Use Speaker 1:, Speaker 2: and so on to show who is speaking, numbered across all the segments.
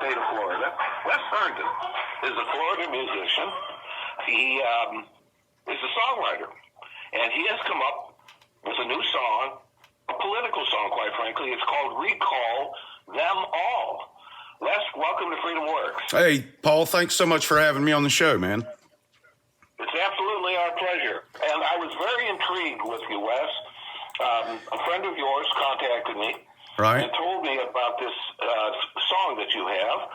Speaker 1: state of Florida. Wes Herndon is a Florida musician. He is a songwriter, and he has come up with a new song, a political song, quite frankly. It's called Recall Them All. Wes, welcome to Freedom Works.
Speaker 2: Hey, Paul, thanks so much for having me on the show, man.
Speaker 1: It's absolutely our pleasure. And I was very intrigued with you, Wes. A friend of yours contacted me and told me about this song that you have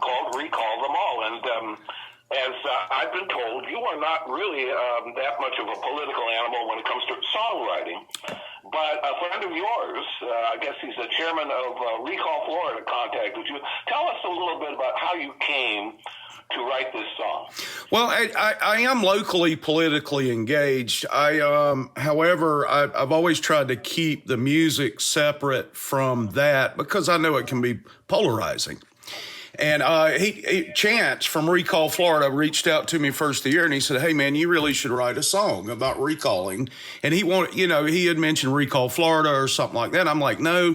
Speaker 1: called Recall Them All. And as I've been told, you are not really that much of a political animal when it comes to songwriting. But a friend of yours, I guess he's the chairman of Recall Florida, contacted you. Tell us a little bit about how you came to write this song.
Speaker 2: Well, I am locally politically engaged. However, I've always tried to keep the music separate from that because I know it can be polarizing. And Chance from Recall Florida reached out to me first of the year, and he said, "Hey man, you really should write a song about recalling." And he had mentioned Recall Florida or something like that. I'm like, no,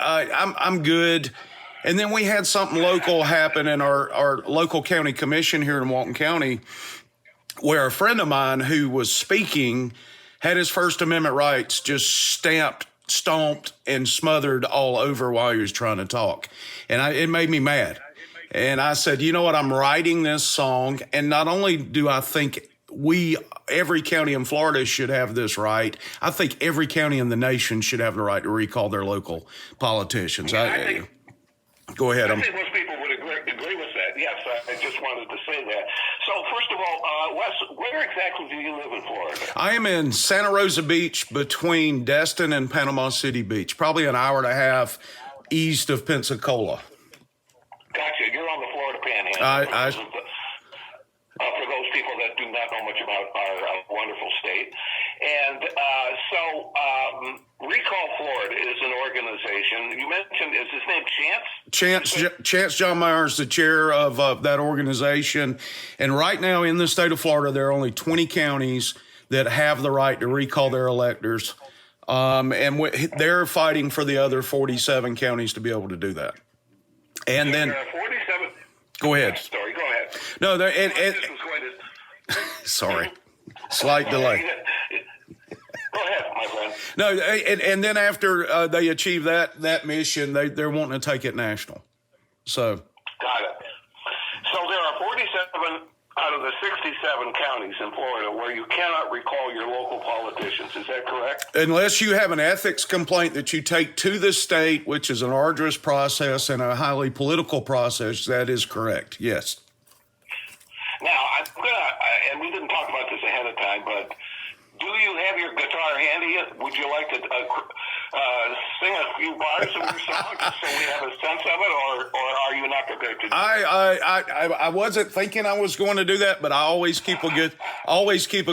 Speaker 2: I'm good. And then we had something local happen in our local county commission here in Walton County, where a friend of mine who was speaking had his First Amendment rights just stomped and smothered all over while he was trying to talk. And it made me mad. And I said, you know what, I'm writing this song. And not only do I think every county in Florida should have this right, I think every county in the nation should have the right to recall their local politicians. Go ahead.
Speaker 1: I think most people would agree with that. Yes, I just wanted to say that. So, first of all, Wes, where exactly do you live in Florida?
Speaker 2: I am in Santa Rosa Beach between Destin and Panama City Beach, probably an hour and a half east of Pensacola.
Speaker 1: Gotcha. You're on the Florida Panhandle. For those people that do not know much about our wonderful state. And so Recall Florida is an organization. You mentioned, is his name Chance?
Speaker 2: Chance John Meyer is the chair of that organization. And right now in the state of Florida, there are only 20 counties that have the right to recall their electors. And they're fighting for the other 47 counties to be able to do that. And then
Speaker 1: 47.
Speaker 2: Go ahead.
Speaker 1: Sorry, go ahead.
Speaker 2: No, sorry, slight delay.
Speaker 1: Go ahead, my friend.
Speaker 2: No, and then after they achieve that mission, they're wanting to take it national. So
Speaker 1: got it. So there are 47 out of the 67 counties in Florida where you cannot recall your local politicians. Is that correct?
Speaker 2: Unless you have an ethics complaint that you take to the state, which is an arduous process and a highly political process, that is correct. Yes.
Speaker 1: Now, I'm going to, and we didn't talk about this ahead of time, but do you have your guitar handy? Would you like to sing a few bars of your song just so we have a sense of it, or are you not prepared to do that?
Speaker 2: I wasn't thinking I was going to do that, but I always keep a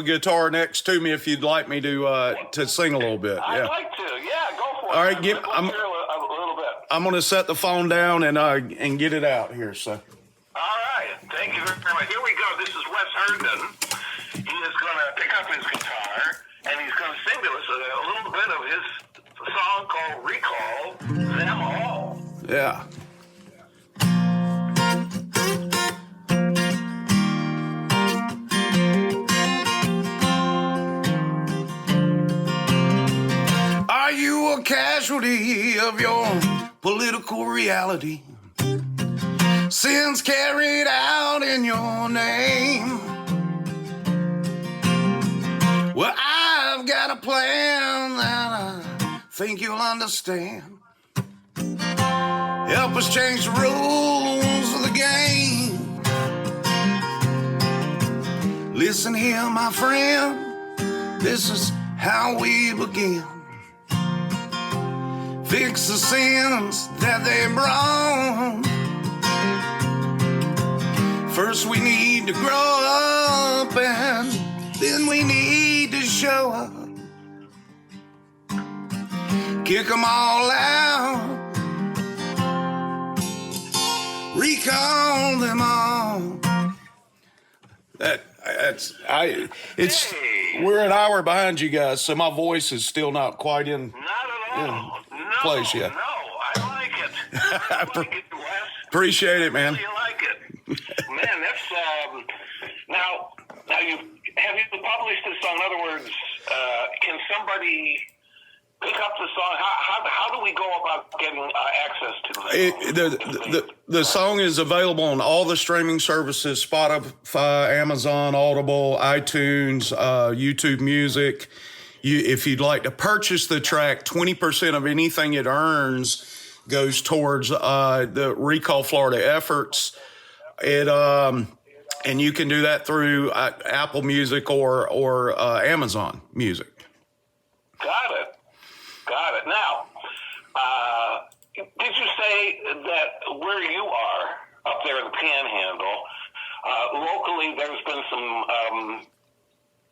Speaker 2: guitar next to me if you'd like me to sing a little bit.
Speaker 1: I'd like to. Yeah, go for it.
Speaker 2: All right,
Speaker 1: let's hear a little bit.
Speaker 2: I'm going to set the phone down and get it out here. So.
Speaker 1: All right. Thank you very much. Here we go. This is Wes Herndon. He is going to pick up his guitar, and he's going to sing to us a little bit of his song called Recall Them All.
Speaker 2: Yeah. Are you a casualty of your political reality? Sins carried out in your name. Well, I've got a plan that I think you'll understand. Help us change the rules of the game. Listen here, my friend, this is how we begin. Fix the sins that they brought. First we need to grow up, and then we need to show up. Kick them all out. Recall them all. We're an hour behind you guys, so my voice is still not quite in.
Speaker 1: Not at all.
Speaker 2: Place yet.
Speaker 1: No, I like it. I like it.
Speaker 2: Appreciate it, man.
Speaker 1: You like it, man. That's now you have you published this song? In other words, can somebody pick up the song? How do we go about getting access to
Speaker 2: the song is available on all the streaming services: Spotify, Amazon, Audible, iTunes, YouTube Music. If you'd like to purchase the track, 20% of anything it earns goes towards the Recall Florida efforts. And you can do that through Apple Music or Amazon Music.
Speaker 1: Got it. Now, did you say that where you are up there in the Panhandle, locally there's been some,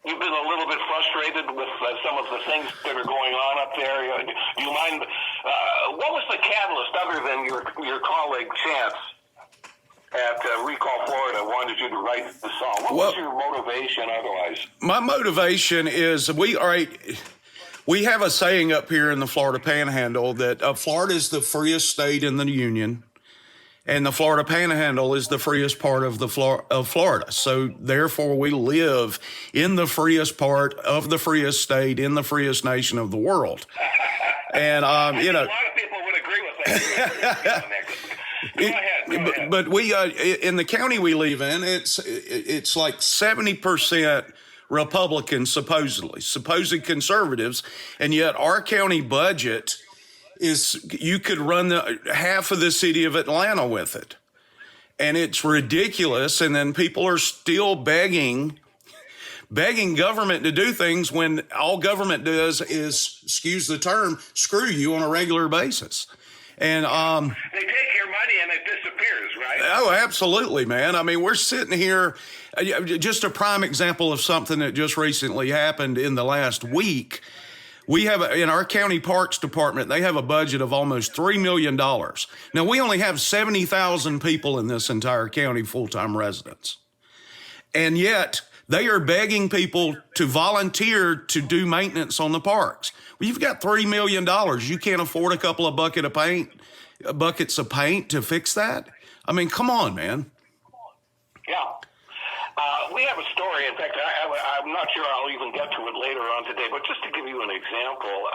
Speaker 1: you've been a little bit frustrated with some of the things that are going on up there. Do you mind, what was the catalyst other than your colleague Chance at Recall Florida wanted you to write the song? What was your motivation otherwise?
Speaker 2: My motivation is we have a saying up here in the Florida Panhandle that Florida is the freest state in the Union, and the Florida Panhandle is the freest part of Florida. So therefore, we live in the freest part of the freest state in the freest nation of the world. And you know,
Speaker 1: a lot of people would agree with that. Go ahead.
Speaker 2: But we in the county we live in, it's like 70% Republicans, supposed conservatives, and yet our county budget is, you could run half of the city of Atlanta with it. And it's ridiculous. And then people are still begging government to do things when all government does is, excuse the term, screw you on a regular basis. And
Speaker 1: they take your money and it disappears, right?
Speaker 2: Oh, absolutely, man. I mean, we're sitting here, just a prime example of something that just recently happened in the last week. We have, in our county parks department, they have a budget of almost $3 million. Now, we only have 70,000 people in this entire county, full-time residents. And yet, they are begging people to volunteer to do maintenance on the parks. Well, you've got $3 million. You can't afford a couple of buckets of paint to fix that? I mean, come on, man.
Speaker 1: Yeah. We have a story. In fact, I'm not sure I'll even get to it later on today, but just to give you an example,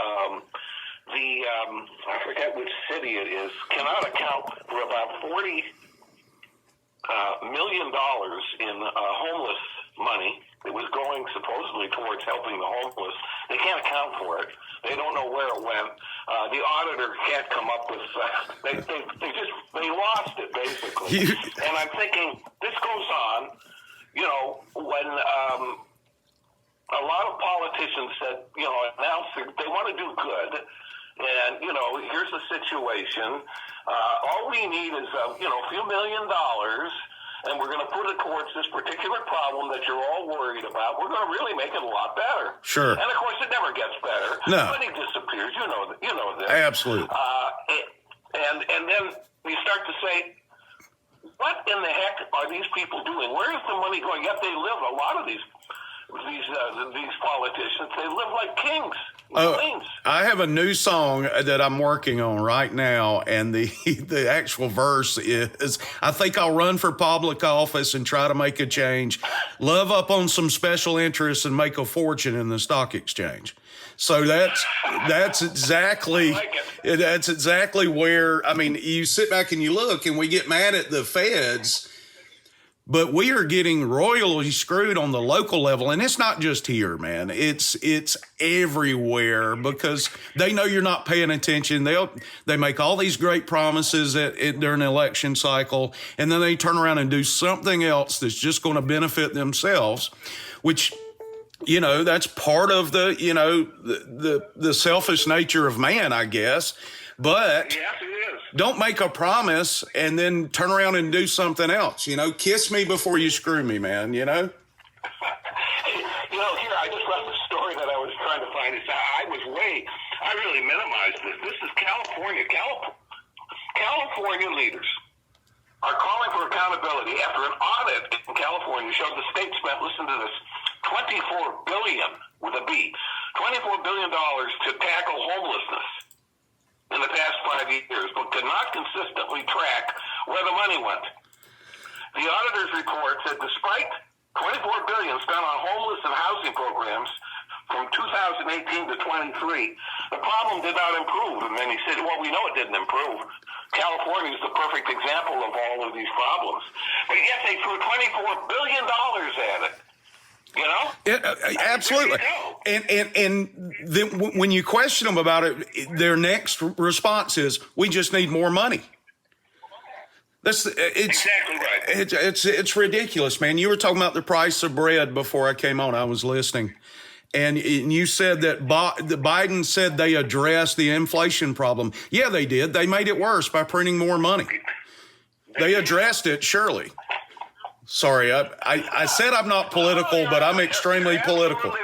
Speaker 1: I forget which city it is, cannot account for about $40 million in homeless money that was going supposedly towards helping the homeless. They can't account for it. They don't know where it went. The auditor can't come up with. They lost it basically. And I'm thinking this goes on. You know, when a lot of politicians said, announce they want to do good, and here's the situation. All we need is a few $1 million. And we're going to put it towards this particular problem that you're all worried about. We're going to really make it a lot better.
Speaker 2: Sure.
Speaker 1: And of course, it never gets better.
Speaker 2: No.
Speaker 1: Money disappears. You know this.
Speaker 2: Absolutely.
Speaker 1: And then you start to say, what in the heck are these people doing? Where is the money going? Yet they live. A lot of these politicians, they live like kings.
Speaker 2: I have a new song that I'm working on right now, and the actual verse is, I think I'll run for public office and try to make a change, love up on some special interests, and make a fortune in the stock exchange. So that's exactly where, I mean, you sit back and you look, and we get mad at the feds, but we are getting royally screwed on the local level. And it's not just here, man. It's everywhere because they know you're not paying attention. They make all these great promises during the election cycle, and then they turn around and do something else that's just going to benefit themselves, which, that's part of the selfish nature of man, I guess. But
Speaker 1: yes, it is.
Speaker 2: Don't make a promise and then turn around and do something else. Kiss me before you screw me, man.
Speaker 1: Here I just left a story that I was trying to find. I really minimized this. This is California. California leaders are calling for accountability after an audit in California showed the state spent, listen to this, $24 billion with a B, $24 billion to tackle homelessness in the past 5 years, but could not consistently track where the money went. The auditor's report said despite $24 billion spent on homeless and housing programs from 2018 to 23, the problem did not improve in many cities. Well, we know it didn't improve. California is the perfect example of all of these problems. But yet they threw $24 billion at it. You know?
Speaker 2: Absolutely. And then when you question them about it, their next response is, we just need more money. It's
Speaker 1: exactly right.
Speaker 2: It's ridiculous, man. You were talking about the price of bread before I came on. I was listening. And you said that Biden said they addressed the inflation problem. Yeah, they did. They made it worse by printing more money. They addressed it, surely. Sorry, I said I'm not political, but I'm extremely political.
Speaker 1: No,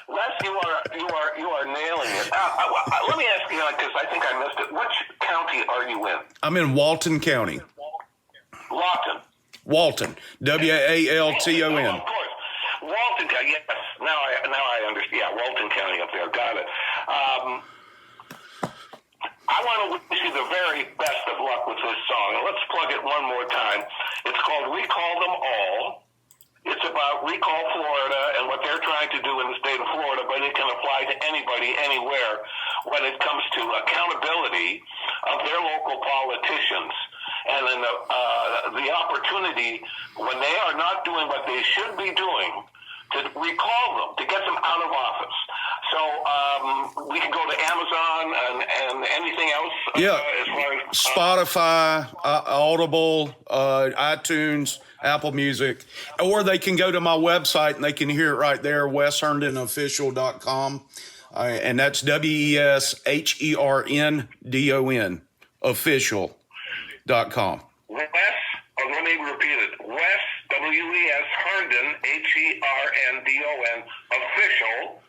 Speaker 1: Les, you are nailing it. Let me ask you, because I think I missed it. Which county are you in?
Speaker 2: I'm in Walton County. Walton. W-A-L-T-O-N.
Speaker 1: Oh, of course. Walton County, yes. Now I understand. Yeah, Walton County up there. Got it. I want to wish you the very best of luck with this song. And let's plug it one more time. It's called Recall Them All. It's about Recall Florida and what they're trying to do in the state of Florida, but it can apply to anybody, anywhere, when it comes to accountability of their local politicians. And then the opportunity, when they are not doing what they should be doing, to recall them, to get them out of office. So we can go to Amazon and anything else.
Speaker 2: Yeah,
Speaker 1: as far as,
Speaker 2: Spotify, Audible, iTunes, Apple Music, or they can go to my website and they can hear it right there, WesHerndonOfficial.com, and that's WesHerndon official.com.
Speaker 1: Wes, let me repeat it. Wes, W-E-S, Herndon, H-E-R-N-D-O-N, official.com.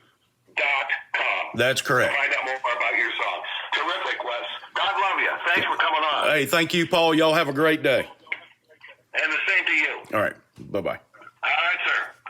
Speaker 2: That's correct.
Speaker 1: Find out more about your song. Terrific, Wes. God love you. Thanks for coming on.
Speaker 2: Hey, thank you, Paul. Y'all have a great day.
Speaker 1: And the same to you.
Speaker 2: All right. Bye-bye.